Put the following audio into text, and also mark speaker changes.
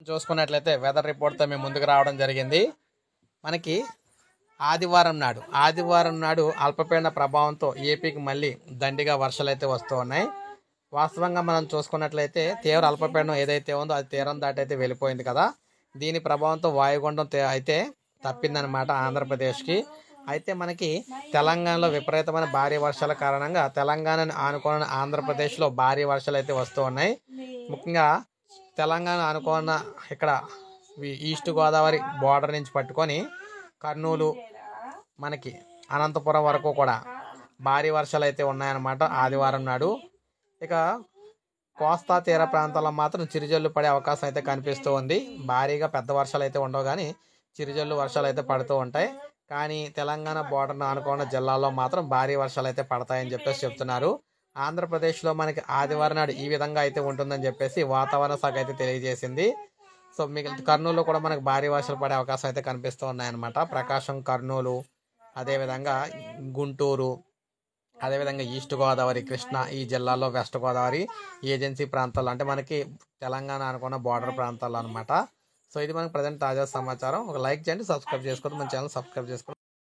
Speaker 1: చూసుకున్నట్లయితే వెదర్ రిపోర్ట్తో మేము ముందుకు రావడం జరిగింది. మనకి ఆదివారం నాడు అల్పపీడన ప్రభావంతో ఏపీకి మళ్ళీ దండిగా వర్షాలు అయితే వస్తూ ఉన్నాయి. వాస్తవంగా మనం చూసుకున్నట్లయితే తీవ్ర అల్పపీడనం ఏదైతే ఉందో అది తీరం దాటి అయితే వెళ్ళిపోయింది కదా. దీని ప్రభావంతో వాయుగుండం అయితే తప్పిందనమాట ఆంధ్రప్రదేశ్కి. అయితే మనకి తెలంగాణలో విపరీతమైన భారీ వర్షాల కారణంగా తెలంగాణను ఆనుకున్న ఆంధ్రప్రదేశ్లో భారీ వర్షాలు అయితే వస్తూ ఉన్నాయి. ముఖ్యంగా తెలంగాణ అనుకున్న ఇక్కడ ఈస్ట్ గోదావరి బోర్డర్ నుంచి పట్టుకొని కర్నూలు మనకి అనంతపురం వరకు కూడా భారీ వర్షాలు అయితే ఉన్నాయన్నమాట ఆదివారం నాడు. ఇక కోస్తా తీర ప్రాంతాల్లో మాత్రం చిరుజల్లు పడే అవకాశం అయితే కనిపిస్తూ ఉంది. భారీగా పెద్ద వర్షాలు అయితే ఉండవు కానీ చిరుజల్లు వర్షాలు అయితే పడుతూ ఉంటాయి. కానీ తెలంగాణ బోర్డర్ను ఆనుకున్న జిల్లాల్లో మాత్రం భారీ వర్షాలు అయితే పడతాయని చెప్పేసి చెప్తున్నారు. ఆంధ్రప్రదేశ్లో మనకి ఆదివారం నాడు ఈ విధంగా అయితే ఉంటుందని చెప్పేసి వాతావరణ శాఖ అయితే తెలియజేసింది. సో మిగిలిన కర్నూలులో కూడా మనకు భారీ వర్షాలు పడే అవకాశం అయితే కనిపిస్తూ ఉన్నాయన్నమాట. ప్రకాశం, కర్నూలు, అదేవిధంగా గుంటూరు, అదేవిధంగా ఈస్ట్ గోదావరి, కృష్ణా ఈ జిల్లాల్లో వెస్ట్ గోదావరి ఏజెన్సీ ప్రాంతాల్లో అంటే మనకి తెలంగాణ అనుకున్న బార్డర్ ప్రాంతాల్లో అనమాట. సో ఇది మనకి ప్రజెంట్ తాజా సమాచారం. ఒక లైక్ చేయండి, సబ్స్క్రైబ్ చేసుకోండి, మన ఛానల్ సబ్స్క్రైబ్ చేసుకోండి.